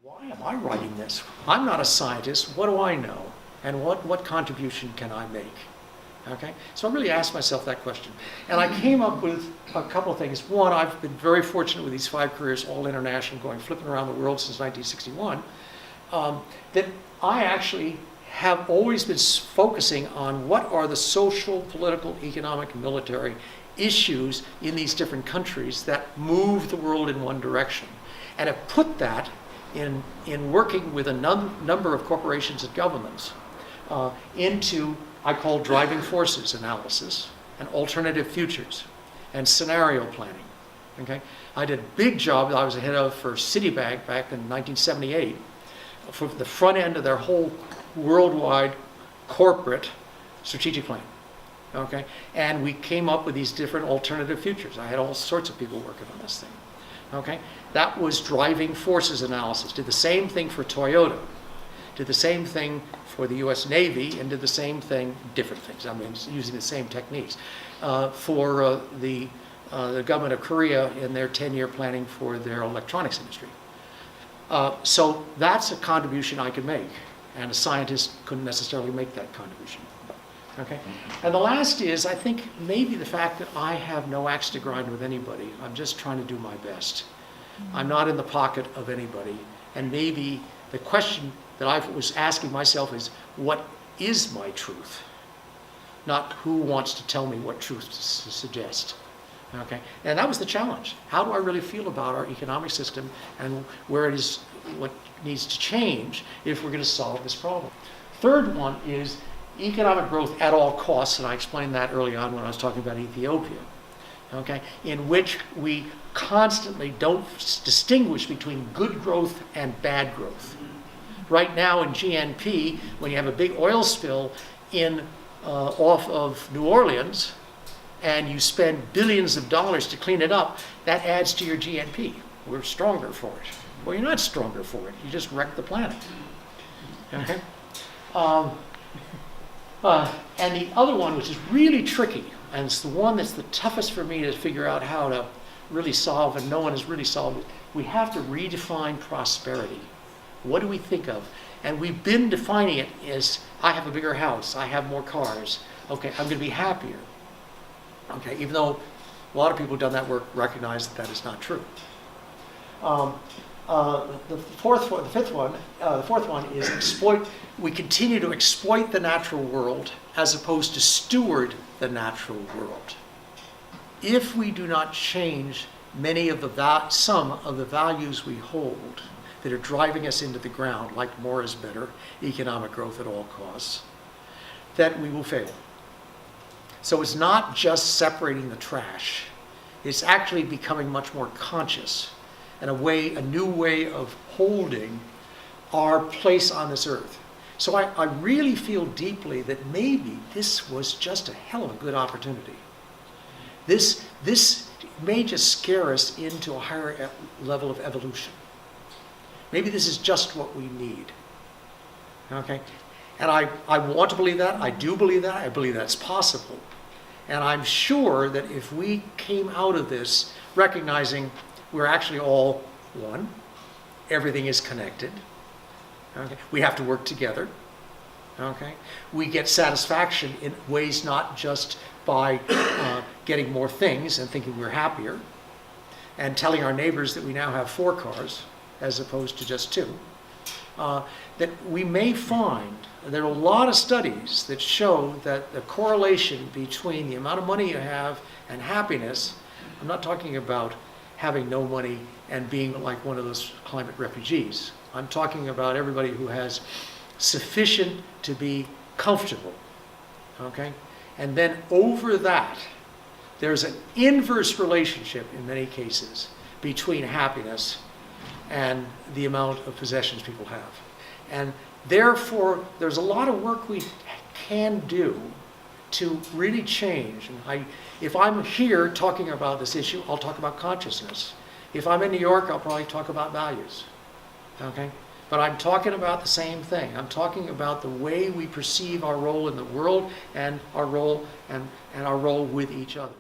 Why am I writing this? I'm not a scientist. What do I know? And what contribution can I make? Okay, so I really asked myself that question. And I came up with a couple of things. One, I've been very fortunate with these 5 careers, all international, flipping around the world since 1961, that I actually have always been focusing on what are the social, political, economic, and military issues in these different countries that move the world in one direction. And have put that in working with a number of corporations and governments into, I call, driving forces analysis and alternative futures and scenario planning. Okay, I did a big job that I was the head of for Citibank back in 1978 for the front end of their whole worldwide corporate strategic plan. Okay, and we came up with these different alternative futures. I had all sorts of people working on this thing. Okay, that was driving forces analysis. Did the same thing for Toyota. Did the same thing for the U.S. Navy, and did the same thing, different things, I mean, using the same techniques, for the government of Korea in their 10-year planning for their electronics industry. So that's a contribution I could make, and a scientist couldn't necessarily make that contribution. Okay, and the last is, I think, maybe the fact that I have no axe to grind with anybody. I'm just trying to do my best. I'm not in the pocket of anybody, and maybe the question that I was asking myself is, what is my truth? Not who wants to tell me what truth to suggest. Okay, and that was the challenge. How do I really feel about our economic system and where it is, what needs to change if we're going to solve this problem? Third one is economic growth at all costs, and I explained that early on when I was talking about Ethiopia. Okay, in which we constantly don't distinguish between good growth and bad growth. Right now in GNP, when you have a big oil spill off of New Orleans, and you spend billions of dollars to clean it up, that adds to your GNP. We're stronger for it. Well, you're not stronger for it. You just wreck the planet. Okay? And the other one, which is really tricky, and it's the one that's the toughest for me to figure out how to really solve, and no one has really solved it, we have to redefine prosperity. What do we think of? And we've been defining it as, I have a bigger house, I have more cars, okay, I'm going to be happier. Okay, even though a lot of people who've done that work recognize that that is not true. The fourth one is exploit. We continue to exploit the natural world as opposed to steward the natural world. If we do not change some of the values we hold that are driving us into the ground, like more is better, economic growth at all costs, that we will fail. So it's not just separating the trash. It's actually becoming much more conscious and a new way of holding our place on this earth. So I really feel deeply that maybe this was just a hell of a good opportunity. This may just scare us into a higher level of evolution. Maybe this is just what we need. Okay? And I want to believe that. I do believe that. I believe that's possible. And I'm sure that if we came out of this recognizing we're actually all one, everything is connected, okay, we have to work together, okay, we get satisfaction in ways not just by getting more things and thinking we're happier and telling our neighbors that we now have 4 cars as opposed to just 2, that we may find there are a lot of studies that show that the correlation between the amount of money you have and happiness, I'm not talking about having no money and being like one of those climate refugees. I'm talking about everybody who has sufficient to be comfortable, okay? And then over that, there's an inverse relationship in many cases between happiness and the amount of possessions people have. And therefore, there's a lot of work we can do to really change. And if I'm here talking about this issue, I'll talk about consciousness. If I'm in New York, I'll probably talk about values. Okay? But I'm talking about the same thing. I'm talking about the way we perceive our role in the world and our role with each other.